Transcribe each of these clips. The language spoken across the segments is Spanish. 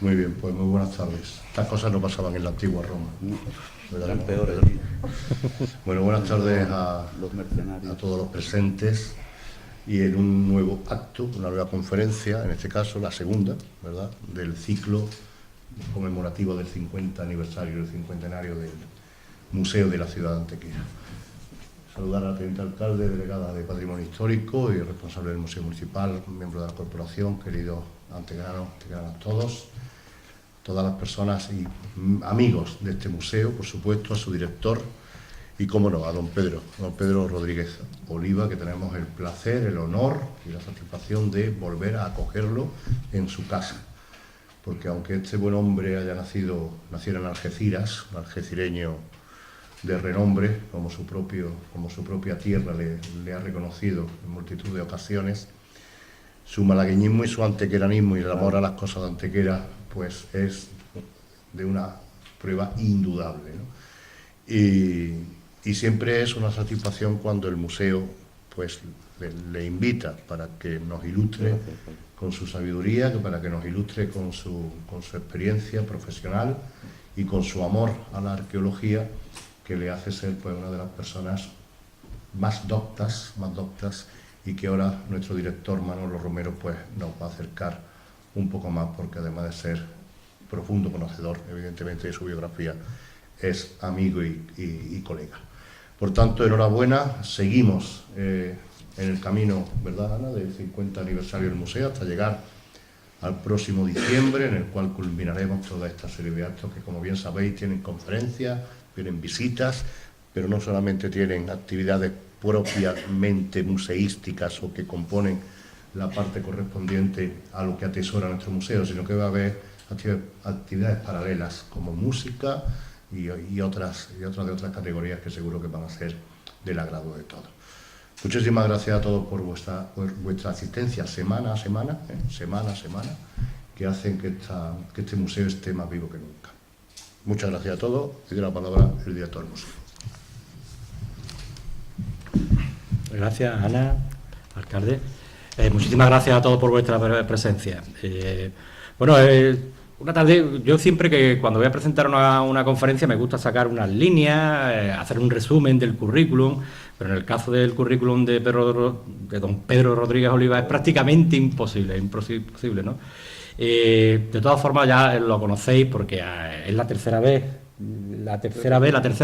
Muy bien, pues muy buenas tardes. Estas cosas no pasaban en la antigua Roma. Eran peores. Bueno, buenas tardes a Los mercenarios. todos los presentes y en un nuevo acto, una nueva conferencia, en este caso la segunda, ¿verdad?, del ciclo conmemorativo del 50 aniversario, del cincuentenario del Museo de la Ciudad de Antequera. Saludar al teniente alcalde, delegada de Patrimonio Histórico y responsable del Museo Municipal, miembro de la corporación, queridos antequeranos todos, todas las personas y amigos de este museo, por supuesto, a su director y, cómo no, a don Pedro Rodríguez Oliva, que tenemos el placer, el honor y la satisfacción de volver a acogerlo en su casa. Porque aunque este buen hombre naciera en Algeciras, un algecireño de renombre, como su propia tierra le ha reconocido en multitud de ocasiones, su malagueñismo y su antequeranismo y el amor a las cosas de Antequera, pues es de una prueba indudable, ¿no? Y siempre es una satisfacción cuando el museo pues le invita para que nos ilustre con su sabiduría, para que nos ilustre con su experiencia profesional y con su amor a la arqueología, que le hace ser pues una de las personas más doctas y que ahora nuestro director Manolo Romero pues nos va a acercar un poco más, porque además de ser profundo conocedor evidentemente de su biografía, es amigo y colega. Por tanto, enhorabuena, seguimos en el camino, ¿verdad, Ana?, del 50 aniversario del museo hasta llegar al próximo diciembre, en el cual culminaremos toda esta serie de actos que, como bien sabéis, tienen conferencias, tienen visitas, pero no solamente tienen actividades propiamente museísticas o que componen la parte correspondiente a lo que atesora nuestro museo, sino que va a haber actividades paralelas como música y otras de otras categorías que seguro que van a ser del agrado de todos. Muchísimas gracias a todos por vuestra asistencia semana a semana, que hacen que este museo esté más vivo que nunca. Muchas gracias a todos y de la palabra el director del museo. Gracias, Ana, alcalde. Muchísimas gracias a todos por vuestra presencia. Una tarde, yo siempre que cuando voy a presentar una conferencia me gusta sacar unas líneas, hacer un resumen del currículum, pero en el caso del currículum de don Pedro Rodríguez Oliva es prácticamente imposible, ¿no? De todas formas ya lo conocéis porque es la tercera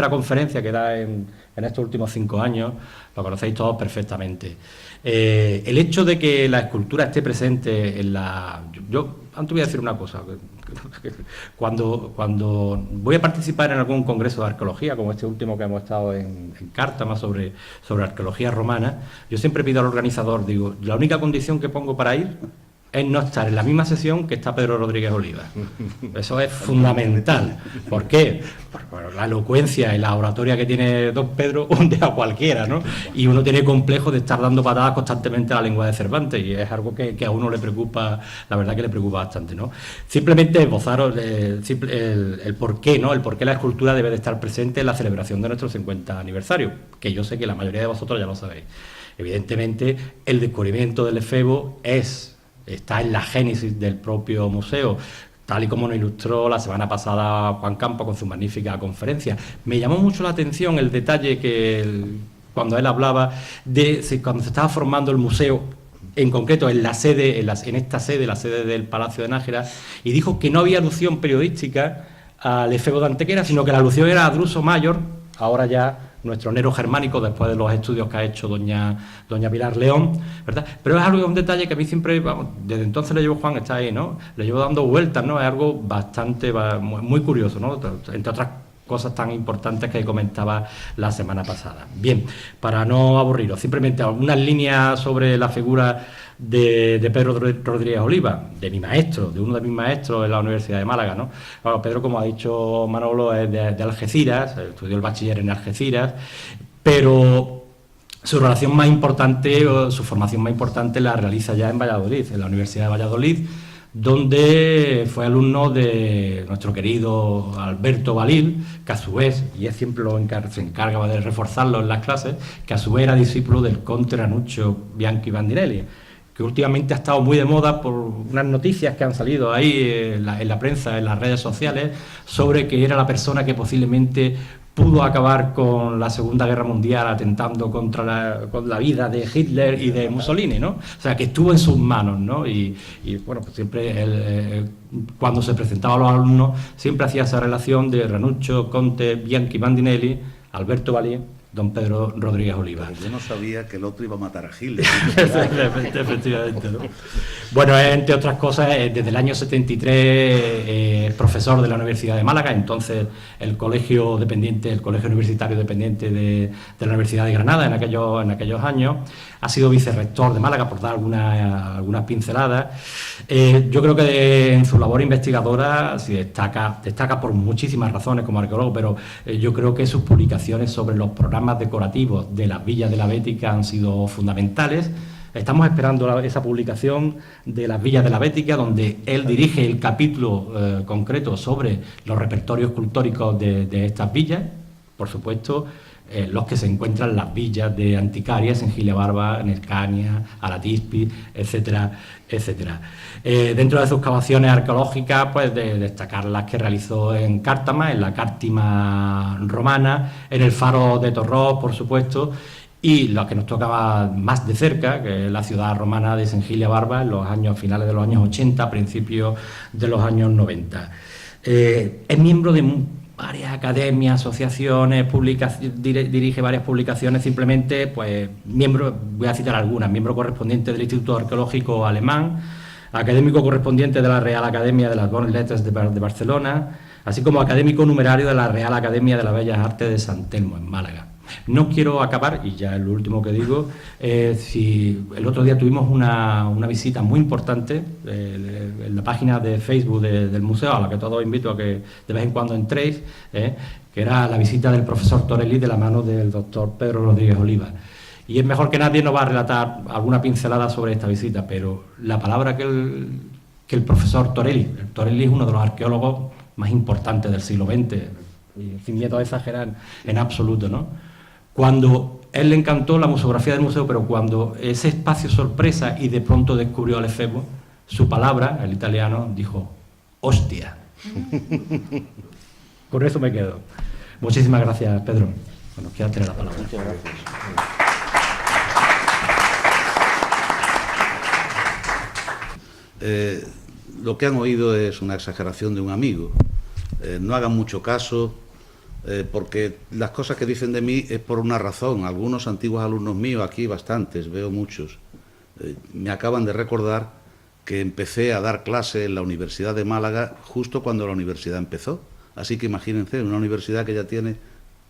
conferencia que da en estos últimos 5 años, lo conocéis todos perfectamente. El hecho de que la escultura esté presente en la... Yo antes voy a decir una cosa. Cuando voy a participar en algún congreso de arqueología, como este último que hemos estado en Cártama sobre arqueología romana, yo siempre pido al organizador, digo, la única condición que pongo para ir es no estar en la misma sesión que está Pedro Rodríguez Oliva. Eso es fundamental. ¿Por qué? Por la elocuencia y la oratoria que tiene don Pedro hunde a cualquiera, ¿no? Y uno tiene complejo de estar dando patadas constantemente a la lengua de Cervantes, y es algo que a uno le preocupa, la verdad que le preocupa bastante, ¿no? Simplemente esbozaros el porqué, ¿no? El porqué la escultura debe de estar presente en la celebración de nuestro 50 aniversario, que yo sé que la mayoría de vosotros ya lo sabéis. Evidentemente, el descubrimiento del efebo está en la génesis del propio museo, tal y como nos ilustró la semana pasada Juan Campo con su magnífica conferencia. Me llamó mucho la atención el detalle cuando él hablaba de cuando se estaba formando el museo, en concreto en esta sede, la sede del Palacio de Nájera, y dijo que no había alusión periodística al efebo de Antequera, sino que la alusión era a Druso Mayor, ahora ya nuestro Nero germánico, después de los estudios que ha hecho doña Pilar León, ¿verdad? Pero es algo, un detalle que a mí siempre, desde entonces le llevo, Juan, está ahí, ¿no? Le llevo dando vueltas, ¿no? Es algo bastante, muy curioso, ¿no? Entre otras cosas tan importantes que comentaba la semana pasada. Bien, para no aburriros, simplemente algunas líneas sobre la figura de Pedro Rodríguez Oliva, de uno de mis maestros en la Universidad de Málaga, ¿no? Bueno, Pedro, como ha dicho Manolo, es de Algeciras, estudió el bachiller en Algeciras, pero su relación más importante, o su formación más importante, la realiza ya en Valladolid, en la Universidad de Valladolid, donde fue alumno de nuestro querido Alberto Balil, que a su vez, y él siempre se encarga de reforzarlo en las clases, que a su vez era discípulo del conde Ranuccio Bianchi Bandinelli, que últimamente ha estado muy de moda por unas noticias que han salido ahí en la prensa, en las redes sociales, sobre que era la persona que posiblemente pudo acabar con la Segunda Guerra Mundial atentando contra la vida de Hitler y de Mussolini, ¿no? O sea, que estuvo en sus manos, ¿no? Y bueno, pues siempre cuando se presentaba a los alumnos, siempre hacía esa relación de Ranuccio, Conte, Bianchi Bandinelli, Alberto Valí, don Pedro Rodríguez Oliva. Yo no sabía que el otro iba a matar a Hitler. Efectivamente, ¿no? Bueno, entre otras cosas, desde el año 73 profesor de la Universidad de Málaga, entonces el colegio universitario dependiente de la Universidad de Granada en aquellos años. Ha sido vicerrector de Málaga, por dar algunas pinceladas. Yo creo que en su labor investigadora sí destaca por muchísimas razones como arqueólogo, pero yo creo que sus publicaciones sobre los programas decorativos de las villas de la Bética han sido fundamentales. Estamos esperando esa publicación de las villas de la Bética, donde él dirige el capítulo concreto sobre los repertorios escultóricos de estas villas, por supuesto, los que se encuentran en las villas de Anticarias, en Gilia Barba, en Escania, Aratispi, etcétera, etcétera. Dentro de sus excavaciones arqueológicas, pues de destacar las que realizó en Cártama, en la Cártima romana, en el Faro de Torrós, por supuesto, y lo que nos tocaba más de cerca, que es la ciudad romana de Sengilia Barba, en los años finales de los años 80, principios de los años 90. Es miembro de varias academias, asociaciones, dirige varias publicaciones, simplemente, pues, voy a citar algunas, miembro correspondiente del Instituto Arqueológico Alemán, académico correspondiente de la Real Academia de las Bonnes Lettres de Barcelona, así como académico numerario de la Real Academia de las Bellas Artes de San Telmo, en Málaga. No quiero acabar, y ya es lo último que digo, si el otro día tuvimos una visita muy importante en la página de Facebook del museo, a la que todos invito a que de vez en cuando entréis, que era la visita del profesor Torelli de la mano del doctor Pedro Rodríguez Oliva. Y es mejor que nadie nos va a relatar alguna pincelada sobre esta visita, pero la palabra que el profesor Torelli es uno de los arqueólogos más importantes del siglo XX, y sin miedo a exagerar en absoluto, ¿no? Cuando él le encantó la museografía del museo, pero cuando ese espacio sorpresa y de pronto descubrió al efebo, su palabra, el italiano, dijo, hostia. Con eso me quedo. Muchísimas gracias, Pedro. Bueno, quiero tener la palabra. Muchas gracias. Lo que han oído es una exageración de un amigo. No hagan mucho caso, porque las cosas que dicen de mí es por una razón. Algunos antiguos alumnos míos, aquí bastantes, veo muchos, me acaban de recordar que empecé a dar clase en la Universidad de Málaga justo cuando la universidad empezó. Así que imagínense, una universidad que ya tiene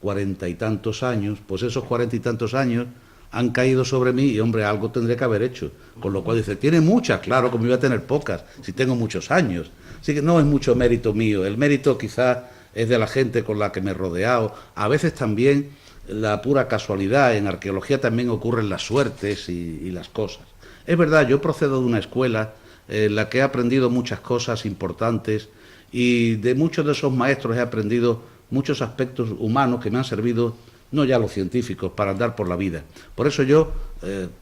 40 y tantos años, pues esos 40 y tantos años han caído sobre mí y, hombre, algo tendré que haber hecho. Con lo cual dice, tiene muchas, claro, como iba a tener pocas, si tengo muchos años. Así que no es mucho mérito mío, el mérito quizás es de la gente con la que me he rodeado. A veces también la pura casualidad, en arqueología también ocurren las suertes y las cosas. Es verdad, yo procedo de una escuela en la que he aprendido muchas cosas importantes y de muchos de esos maestros he aprendido muchos aspectos humanos que me han servido, no ya los científicos, para andar por la vida. Por eso yo,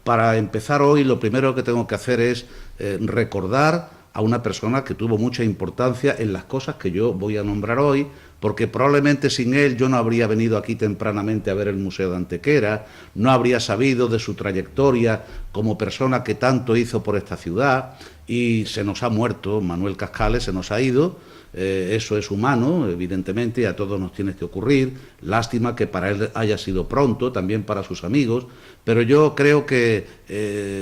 para empezar hoy, lo primero que tengo que hacer es recordar a una persona que tuvo mucha importancia en las cosas que yo voy a nombrar hoy, porque probablemente sin él yo no habría venido aquí tempranamente a ver el Museo de Antequera, no habría sabido de su trayectoria como persona que tanto hizo por esta ciudad, y se nos ha muerto, Manuel Cascales se nos ha ido. Eso es humano, evidentemente, a todos nos tiene que ocurrir. Lástima que para él haya sido pronto, también para sus amigos, pero yo creo que,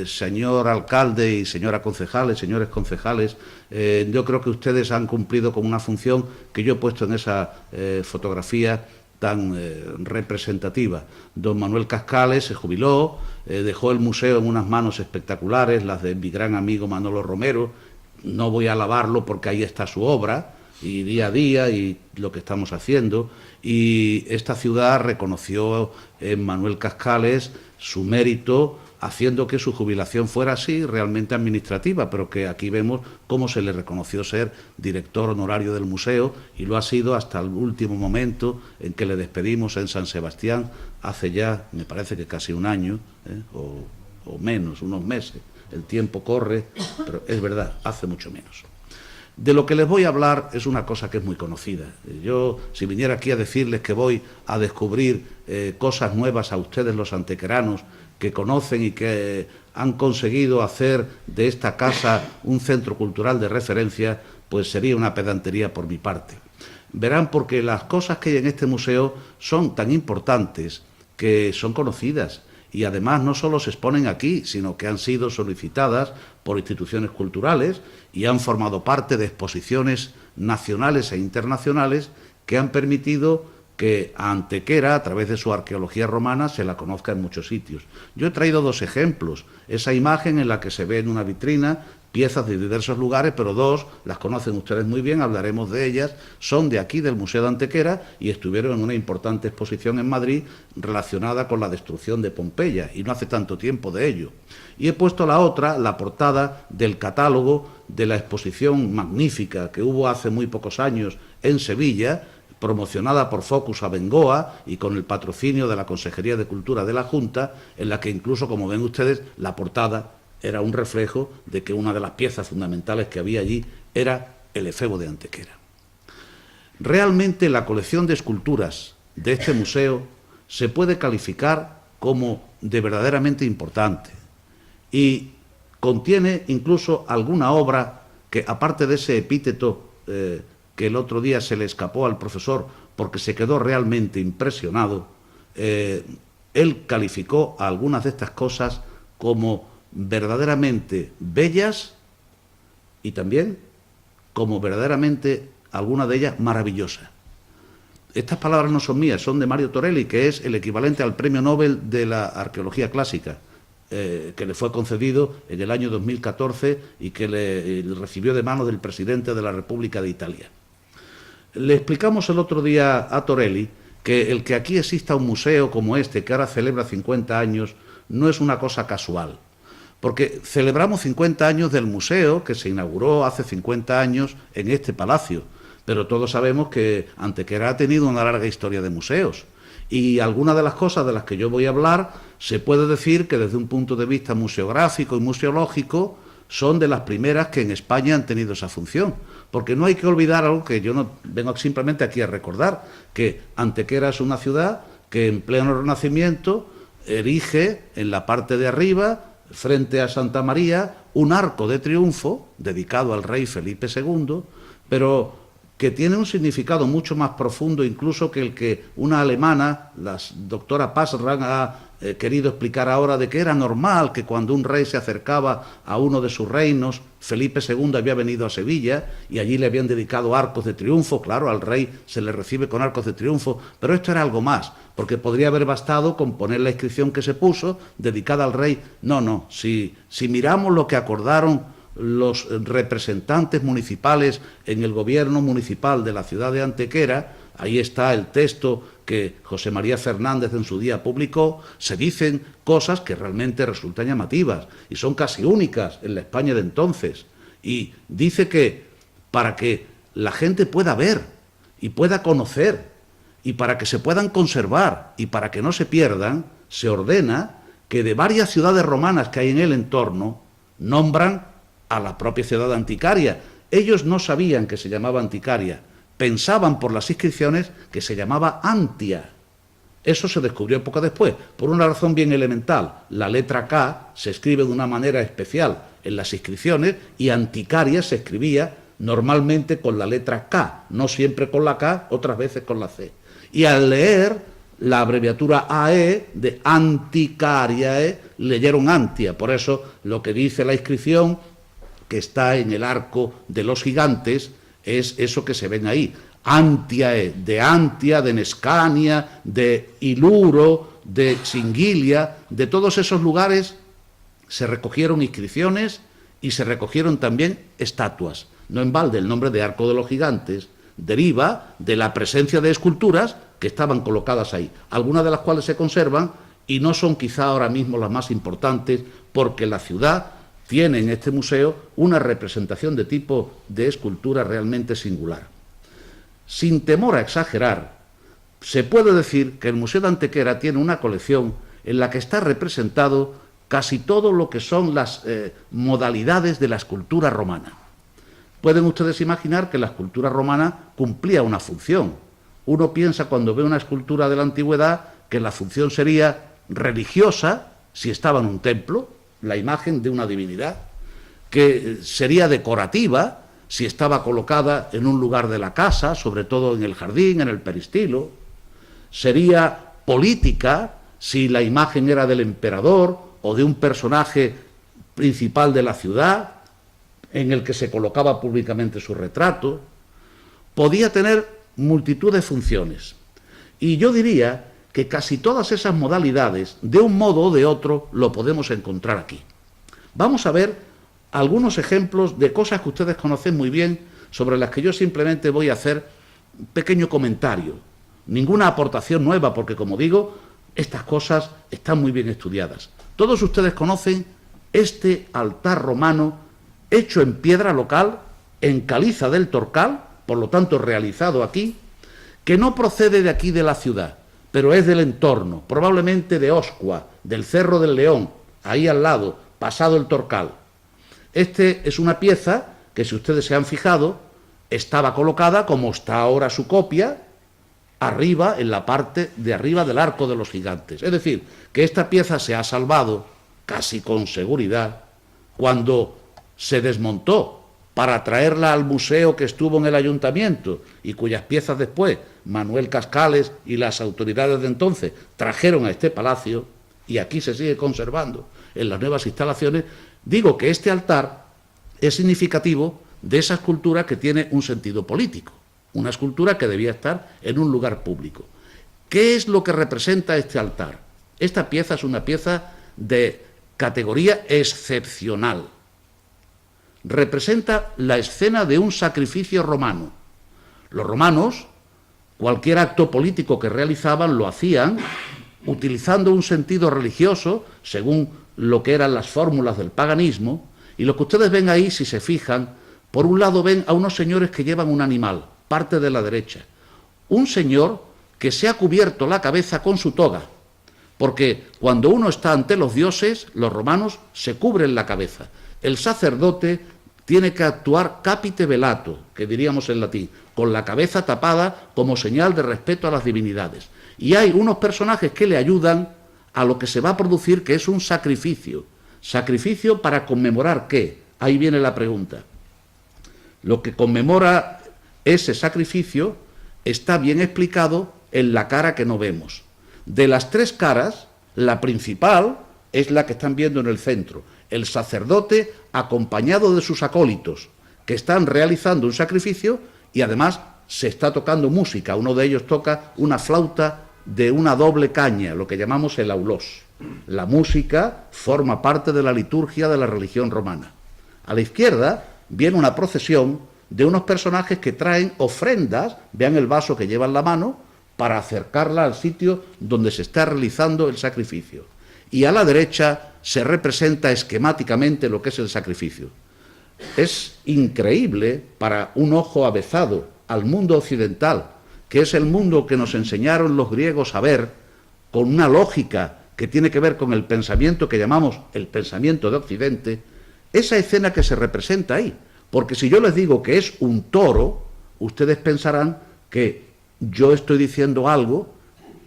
señor alcalde y señora concejales, señores concejales, yo creo que ustedes han cumplido con una función que yo he puesto en esa fotografía tan representativa. Don Manuel Cascales se jubiló, dejó el museo en unas manos espectaculares, las de mi gran amigo Manolo Romero. No voy a alabarlo porque ahí está su obra, y día a día, y lo que estamos haciendo, y esta ciudad reconoció en Manuel Cascales su mérito, haciendo que su jubilación fuera así, realmente administrativa, pero que aquí vemos cómo se le reconoció ser director honorario del museo, y lo ha sido hasta el último momento en que le despedimos en San Sebastián, hace ya, me parece que casi un año, o menos, unos meses. el tiempo corre, pero es verdad, hace mucho menos. De lo que les voy a hablar es una cosa que es muy conocida. Yo, si viniera aquí a decirles que voy a descubrir cosas nuevas a ustedes, los antequeranos, que conocen y que han conseguido hacer de esta casa un centro cultural de referencia, pues sería una pedantería por mi parte. Verán, porque las cosas que hay en este museo son tan importantes que son conocidas y además no solo se exponen aquí, sino que han sido solicitadas por instituciones culturales y han formado parte de exposiciones nacionales e internacionales que han permitido que a Antequera, a través de su arqueología romana, se la conozca en muchos sitios. Yo he traído dos ejemplos. Esa imagen en la que se ve en una vitrina piezas de diversos lugares, pero dos las conocen ustedes muy bien, hablaremos de ellas, son de aquí, del Museo de Antequera, y estuvieron en una importante exposición en Madrid relacionada con la destrucción de Pompeya, y no hace tanto tiempo de ello. Y he puesto la otra, la portada del catálogo de la exposición magnífica que hubo hace muy pocos años en Sevilla, promocionada por Focus Abengoa y con el patrocinio de la Consejería de Cultura de la Junta, en la que incluso, como ven ustedes, la portada era un reflejo de que una de las piezas fundamentales que había allí era el efebo de Antequera. Realmente la colección de esculturas de este museo se puede calificar como de verdaderamente importante y contiene incluso alguna obra que, aparte de ese epíteto que el otro día se le escapó al profesor porque se quedó realmente impresionado, él calificó a algunas de estas cosas como verdaderamente bellas y también como verdaderamente, alguna de ellas, maravillosa. Estas palabras no son mías, son de Mario Torelli, que es el equivalente al Premio Nobel de la Arqueología Clásica, que le fue concedido en el año 2014 y que le recibió de manos del presidente de la República de Italia. Le explicamos el otro día a Torelli que el que aquí exista un museo como este, que ahora celebra 50 años, no es una cosa casual. Porque celebramos 50 años del museo que se inauguró hace 50 años en este palacio, pero todos sabemos que Antequera ha tenido una larga historia de museos y algunas de las cosas de las que yo voy a hablar se puede decir que desde un punto de vista museográfico y museológico son de las primeras que en España han tenido esa función, porque no hay que olvidar algo que yo no vengo simplemente aquí a recordar, que Antequera es una ciudad que en pleno Renacimiento erige en la parte de arriba, frente a Santa María, un arco de triunfo dedicado al rey Felipe II, pero que tiene un significado mucho más profundo incluso que el que una alemana, la doctora Passrang, ha querido explicar ahora, de que era normal que cuando un rey se acercaba a uno de sus reinos, Felipe II había venido a Sevilla y allí le habían dedicado arcos de triunfo. Claro, al rey se le recibe con arcos de triunfo, pero esto era algo más, porque podría haber bastado con poner la inscripción que se puso, dedicada al rey. No, si miramos lo que acordaron los representantes municipales en el gobierno municipal de la ciudad de Antequera, ahí está el texto que José María Fernández en su día publicó, se dicen cosas que realmente resultan llamativas y son casi únicas en la España de entonces. Y dice que para que la gente pueda ver y pueda conocer y para que se puedan conservar y para que no se pierdan, se ordena que de varias ciudades romanas que hay en el entorno nombran a la propia ciudad de Anticaria. Ellos no sabían que se llamaba Anticaria, pensaban por las inscripciones que se llamaba Antia. Eso se descubrió poco después, por una razón bien elemental. La letra K se escribe de una manera especial en las inscripciones y Anticaria se escribía normalmente con la letra K, no siempre con la K, otras veces con la C. Y al leer la abreviatura AE de Anticariae, leyeron Antia. Por eso lo que dice la inscripción, que está en el arco de los gigantes, es eso que se ven ahí. Antiae, de Nescania, de Iluro, de Singilia, de todos esos lugares se recogieron inscripciones y se recogieron también estatuas. No en balde el nombre de Arco de los Gigantes deriva de la presencia de esculturas que estaban colocadas ahí, algunas de las cuales se conservan y no son quizá ahora mismo las más importantes, porque la ciudad tiene en este museo una representación de tipo de escultura realmente singular. Sin temor a exagerar, se puede decir que el Museo de Antequera tiene una colección en la que está representado casi todo lo que son las modalidades de la escultura romana. Pueden ustedes imaginar que la escultura romana cumplía una función. Uno piensa cuando ve una escultura de la antigüedad que la función sería religiosa, si estaba en un templo, la imagen de una divinidad, que sería decorativa, si estaba colocada en un lugar de la casa, sobre todo en el jardín, en el peristilo, sería política, si la imagen era del emperador o de un personaje principal de la ciudad, en el que se colocaba públicamente su retrato, podía tener multitud de funciones. Y yo diría que casi todas esas modalidades, de un modo o de otro, lo podemos encontrar aquí. Vamos a ver algunos ejemplos de cosas que ustedes conocen muy bien, sobre las que yo simplemente voy a hacer un pequeño comentario. Ninguna aportación nueva, porque, como digo, estas cosas están muy bien estudiadas. Todos ustedes conocen este altar romano hecho en piedra local, en caliza del Torcal, por lo tanto realizado aquí, que no procede de aquí de la ciudad, pero es del entorno, probablemente de Oscua, del Cerro del León, ahí al lado, pasado el Torcal. Este es una pieza que, si ustedes se han fijado, estaba colocada, como está ahora su copia, arriba, en la parte de arriba del Arco de los Gigantes. Es decir, que esta pieza se ha salvado, casi con seguridad, cuando se desmontó para traerla al museo que estuvo en el ayuntamiento y cuyas piezas después Manuel Cascales y las autoridades de entonces trajeron a este palacio, y aquí se sigue conservando en las nuevas instalaciones. Digo que este altar es significativo de esa escultura que tiene un sentido político, una escultura que debía estar en un lugar público. ¿Qué es lo que representa este altar? Esta pieza es una pieza de categoría excepcional. Representa la escena de un sacrificio romano. Los romanos, cualquier acto político que realizaban, lo hacían utilizando un sentido religioso, según lo que eran las fórmulas del paganismo, y lo que ustedes ven ahí, si se fijan, por un lado ven a unos señores que llevan un animal, parte de la derecha, un señor que se ha cubierto la cabeza con su toga, porque cuando uno está ante los dioses, los romanos se cubren la cabeza. El sacerdote tiene que actuar capite velato, que diríamos en latín, con la cabeza tapada como señal de respeto a las divinidades. Y hay unos personajes que le ayudan a lo que se va a producir, que es un sacrificio. ¿Sacrificio para conmemorar qué? Ahí viene la pregunta. Lo que conmemora ese sacrificio está bien explicado en la cara que no vemos. De las tres caras, la principal es la que están viendo en el centro. El sacerdote acompañado de sus acólitos, que están realizando un sacrificio, y además se está tocando música. Uno de ellos toca una flauta de una doble caña, lo que llamamos el aulós. La música forma parte de la liturgia de la religión romana. A la izquierda viene una procesión de unos personajes que traen ofrendas, vean el vaso que lleva en la mano, para acercarla al sitio donde se está realizando el sacrificio. Y a la derecha se representa esquemáticamente lo que es el sacrificio. Es increíble para un ojo avezado al mundo occidental, que es el mundo que nos enseñaron los griegos a ver, con una lógica que tiene que ver con el pensamiento que llamamos el pensamiento de Occidente, esa escena que se representa ahí. Porque si yo les digo que es un toro, ustedes pensarán que yo estoy diciendo algo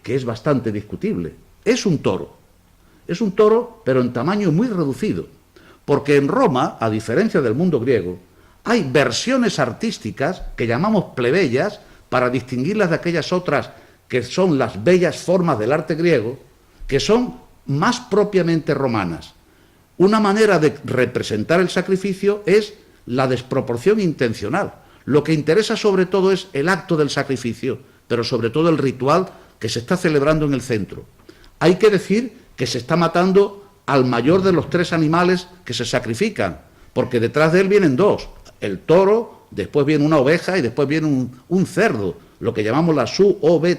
que es bastante discutible. Es un toro. Es un toro, pero en tamaño muy reducido. Porque en Roma, a diferencia del mundo griego, hay versiones artísticas que llamamos plebeyas, para distinguirlas de aquellas otras que son las bellas formas del arte griego, que son más propiamente romanas. Una manera de representar el sacrificio es la desproporción intencional. Lo que interesa sobre todo es el acto del sacrificio, pero sobre todo el ritual que se está celebrando en el centro. Hay que decir que se está matando al mayor de los tres animales que se sacrifican, porque detrás de él vienen dos, el toro, después viene una oveja y después viene un cerdo, lo que llamamos la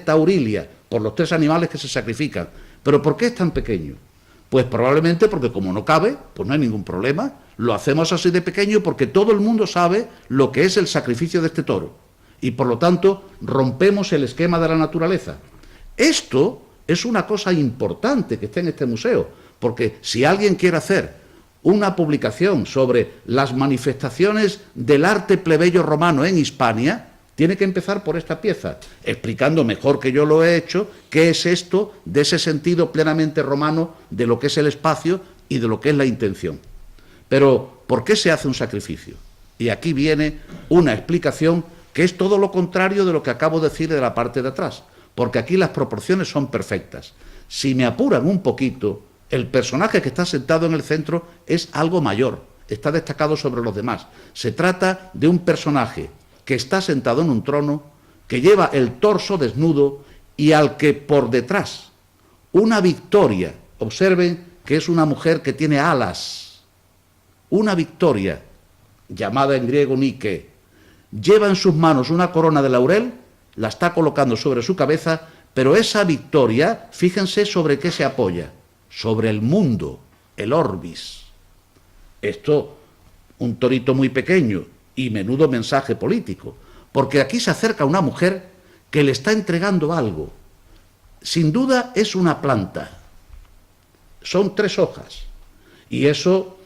taurilia, por los tres animales que se sacrifican. ¿Pero por qué es tan pequeño? Pues probablemente porque como no cabe, pues no hay ningún problema. Lo hacemos así de pequeño porque todo el mundo sabe lo que es el sacrificio de este toro. Y por lo tanto rompemos el esquema de la naturaleza. Esto es una cosa importante que está en este museo, porque si alguien quiere hacer una publicación sobre las manifestaciones del arte plebeyo romano en Hispania, tiene que empezar por esta pieza, explicando mejor que yo lo he hecho qué es esto de ese sentido plenamente romano de lo que es el espacio y de lo que es la intención. Pero, ¿por qué se hace un sacrificio? Y aquí viene una explicación que es todo lo contrario de lo que acabo de decir de la parte de atrás, porque aquí las proporciones son perfectas. Si me apuran un poquito, el personaje que está sentado en el centro es algo mayor, está destacado sobre los demás. Se trata de un personaje que está sentado en un trono, que lleva el torso desnudo y al que por detrás una Victoria, observen que es una mujer que tiene alas, una Victoria, llamada en griego Nike, lleva en sus manos una corona de laurel, la está colocando sobre su cabeza, pero esa Victoria, fíjense sobre qué se apoya, sobre el mundo, el orbis. Esto, un torito muy pequeño y menudo mensaje político, porque aquí se acerca una mujer que le está entregando algo. Sin duda es una planta, son 3 hojas, y eso,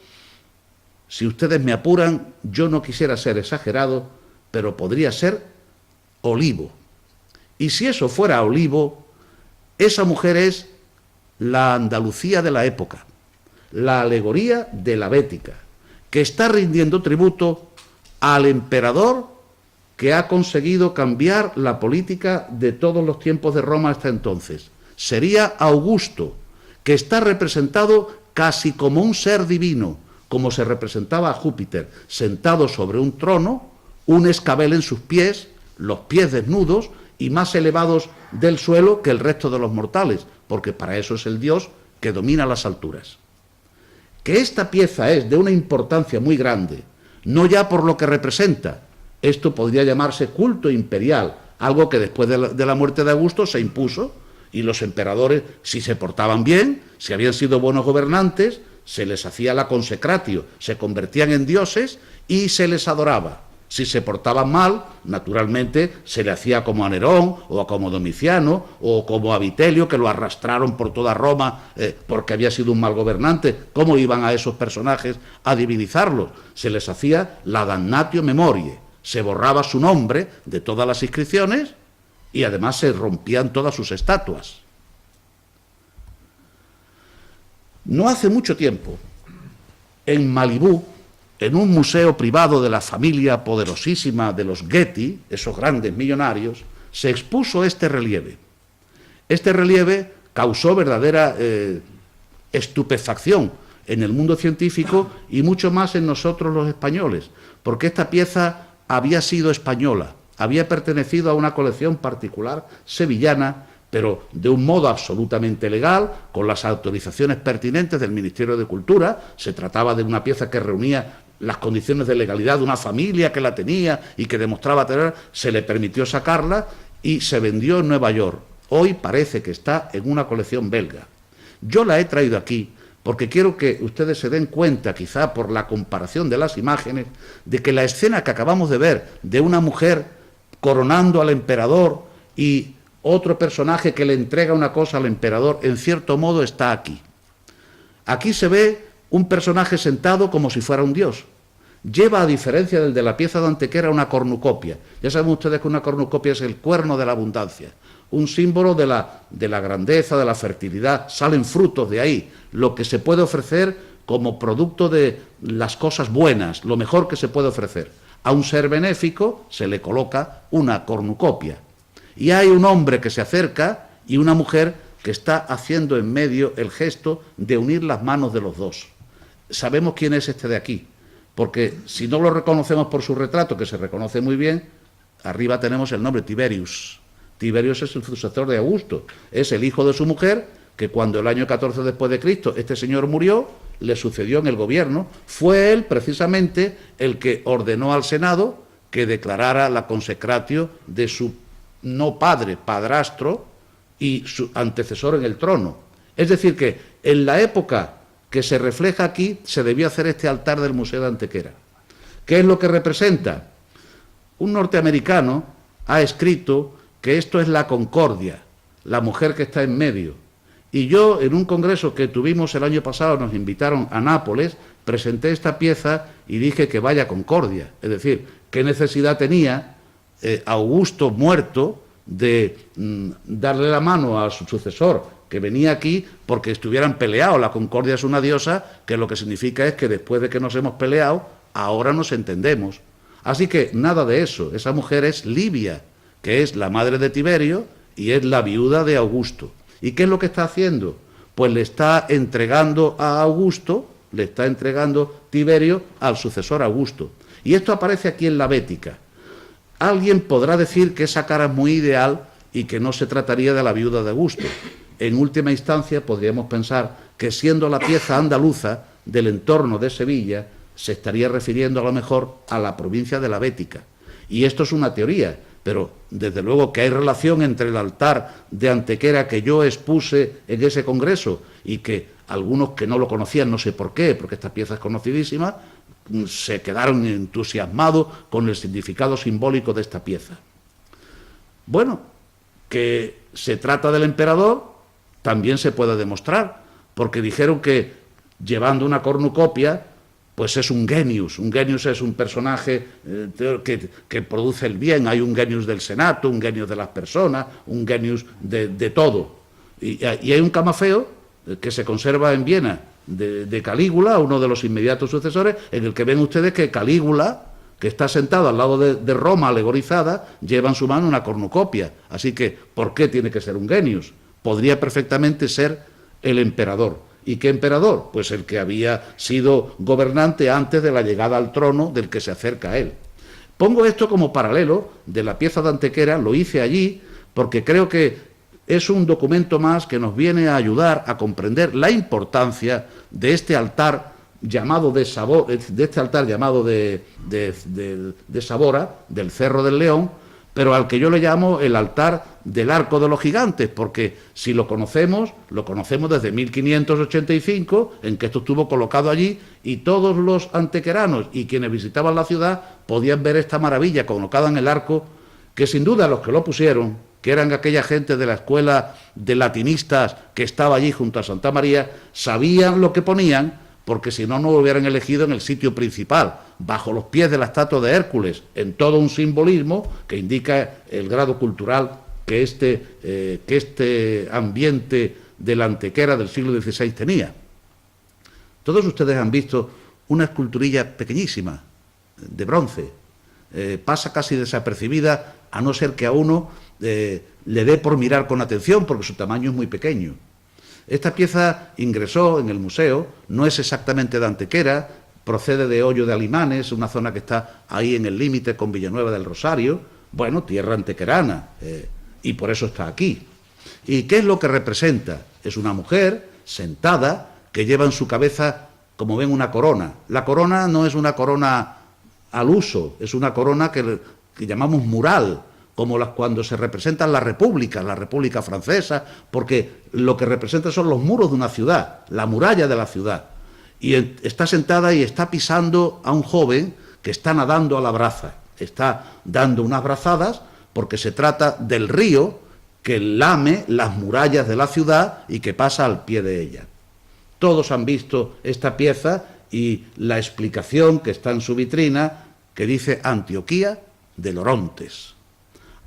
si ustedes me apuran, yo no quisiera ser exagerado, pero podría ser olivo. Y si eso fuera olivo, esa mujer es la Andalucía de la época, la alegoría de la Bética, que está rindiendo tributo al emperador que ha conseguido cambiar la política de todos los tiempos de Roma hasta entonces. Sería Augusto, que está representado casi como un ser divino, como se representaba a Júpiter, sentado sobre un trono, un escabel en sus pies, los pies desnudos y más elevados del suelo que el resto de los mortales, porque para eso es el dios que domina las alturas. Que esta pieza es de una importancia muy grande, no ya por lo que representa, esto podría llamarse culto imperial, algo que después de la muerte de Augusto se impuso, y los emperadores, si se portaban bien, si habían sido buenos gobernantes, se les hacía la consecratio, se convertían en dioses y se les adoraba. Si se portaban mal, naturalmente se le hacía como a Nerón, o como Domiciano, o como a Vitelio, que lo arrastraron por toda Roma porque había sido un mal gobernante. ¿Cómo iban a esos personajes a divinizarlos? Se les hacía la damnatio memoriae, se borraba su nombre de todas las inscripciones y además se rompían todas sus estatuas. No hace mucho tiempo, en Malibú, en un museo privado de la familia poderosísima de los Getty, esos grandes millonarios, se expuso este relieve. Este relieve causó verdadera estupefacción en el mundo científico y mucho más en nosotros los españoles, porque esta pieza había sido española, había pertenecido a una colección particular sevillana, pero de un modo absolutamente legal, con las autorizaciones pertinentes del Ministerio de Cultura. Se trataba de una pieza que reunía las condiciones de legalidad de una familia que la tenía y que demostraba tener, se le permitió sacarla y se vendió en Nueva York. Hoy parece que está en una colección belga. Yo la he traído aquí porque quiero que ustedes se den cuenta, quizá por la comparación de las imágenes, de que la escena que acabamos de ver de una mujer coronando al emperador y otro personaje que le entrega una cosa al emperador, en cierto modo está aquí. Aquí se ve un personaje sentado como si fuera un dios. Lleva, a diferencia del de la pieza de Antequera, una cornucopia. Ya saben ustedes que una cornucopia es el cuerno de la abundancia, un símbolo de la grandeza, de la fertilidad. Salen frutos de ahí, lo que se puede ofrecer como producto de las cosas buenas, lo mejor que se puede ofrecer. A un ser benéfico se le coloca una cornucopia. Y hay un hombre que se acerca y una mujer que está haciendo en medio el gesto de unir las manos de los dos. Sabemos quién es este de aquí, porque si no lo reconocemos por su retrato, que se reconoce muy bien, arriba tenemos el nombre Tiberius. Tiberius es el sucesor de Augusto, es el hijo de su mujer, que cuando el año 14 después de Cristo este señor murió, le sucedió en el gobierno. Fue él precisamente el que ordenó al Senado que declarara la consecratio de su no padre, padrastro y su antecesor en el trono. Es decir que en la época que se refleja aquí se debió hacer este altar del Museo de Antequera. ¿Qué es lo que representa? Un norteamericano ha escrito que esto es la concordia, la mujer que está en medio, Y yo, en un congreso que tuvimos el año pasado, nos invitaron a Nápoles, presenté esta pieza y dije que vaya concordia. Es decir, qué necesidad tenía Augusto muerto de darle la mano a su sucesor, que venía aquí porque estuvieran peleados. La concordia es una diosa, que lo que significa es que después de que nos hemos peleado, ahora nos entendemos. Así que nada de eso. Esa mujer es Livia, que es la madre de Tiberio y es la viuda de Augusto. ¿Y qué es lo que está haciendo? Pues le está entregando a Augusto, le está entregando Tiberio al sucesor Augusto. Y esto aparece aquí en la Bética. Alguien podrá decir que esa cara es muy ideal y que no se trataría de la viuda de Augusto. En última instancia podríamos pensar que, siendo la pieza andaluza del entorno de Sevilla, se estaría refiriendo a lo mejor a la provincia de la Bética. Y esto es una teoría, pero desde luego que hay relación entre el altar de Antequera que yo expuse en ese congreso y que algunos que no lo conocían, no sé por qué, porque esta pieza es conocidísima, se quedaron entusiasmados con el significado simbólico de esta pieza. Bueno, que se trata del emperador también se puede demostrar, porque dijeron que llevando una cornucopia, pues es un genius. Un genius es un personaje que produce el bien. Hay un genius del senato, un genius de las personas, un genius de todo. Y hay un camafeo que se conserva en Viena de Calígula, uno de los inmediatos sucesores, en el que ven ustedes que Calígula, que está sentado al lado de Roma alegorizada, lleva en su mano una cornucopia. Así que, ¿por qué tiene que ser un genius? Podría perfectamente ser el emperador. ¿Y qué emperador? Pues el que había sido gobernante antes de la llegada al trono del que se acerca a él. Pongo esto como paralelo de la pieza de Antequera, lo hice allí porque creo que es un documento más que nos viene a ayudar a comprender la importancia de este altar llamado de Sabora, del Cerro del León, pero al que yo le llamo el altar del Arco de los Gigantes, porque si lo conocemos desde 1585, en que esto estuvo colocado allí, y todos los antequeranos y quienes visitaban la ciudad podían ver esta maravilla colocada en el arco, que sin duda los que lo pusieron, que eran aquella gente de la escuela de latinistas que estaba allí junto a Santa María, sabían lo que ponían, porque si no, no lo hubieran elegido en el sitio principal, bajo los pies de la estatua de Hércules, en todo un simbolismo que indica el grado cultural que este ambiente de la Antequera del siglo XVI tenía. Todos ustedes han visto una esculturilla pequeñísima, de bronce, pasa casi desapercibida, a no ser que a uno le dé por mirar con atención, porque su tamaño es muy pequeño. Esta pieza ingresó en el museo, no es exactamente de Antequera, procede de Hoyo de Alimanes, una zona que está ahí en el límite con Villanueva del Rosario, bueno, tierra antequerana, y por eso está aquí. ¿Y qué es lo que representa? Es una mujer sentada que lleva en su cabeza, como ven, una corona. La corona no es una corona al uso, es una corona que llamamos mural, como cuando se representan la República Francesa, porque lo que representa son los muros de una ciudad, la muralla de la ciudad. Y está sentada y está pisando a un joven que está nadando a la braza, está dando unas brazadas porque se trata del río que lame las murallas de la ciudad y que pasa al pie de ella. Todos han visto esta pieza y la explicación que está en su vitrina, que dice Antioquía del Orontes.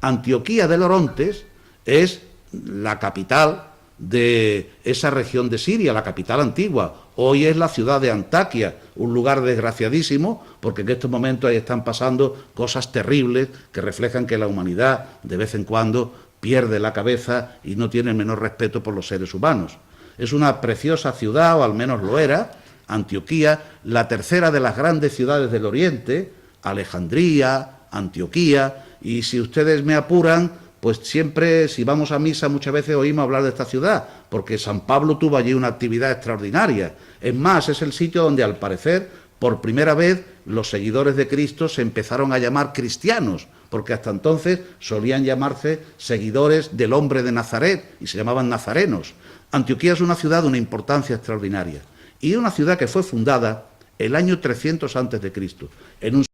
Antioquía del Orontes es la capital de esa región de Siria, la capital antigua. Hoy es la ciudad de Antaquia, un lugar desgraciadísimo, porque en estos momentos ahí están pasando cosas terribles que reflejan que la humanidad de vez en cuando pierde la cabeza y no tiene el menor respeto por los seres humanos. Es una preciosa ciudad, o al menos lo era, Antioquía, la tercera de las grandes ciudades del Oriente, Alejandría, Antioquía. Y si ustedes me apuran, pues siempre, si vamos a misa, muchas veces oímos hablar de esta ciudad, porque San Pablo tuvo allí una actividad extraordinaria. Es más, es el sitio donde, al parecer, por primera vez, los seguidores de Cristo se empezaron a llamar cristianos, porque hasta entonces solían llamarse seguidores del hombre de Nazaret, y se llamaban nazarenos. Antioquía es una ciudad de una importancia extraordinaria, y una ciudad que fue fundada el año 300 a.C., en un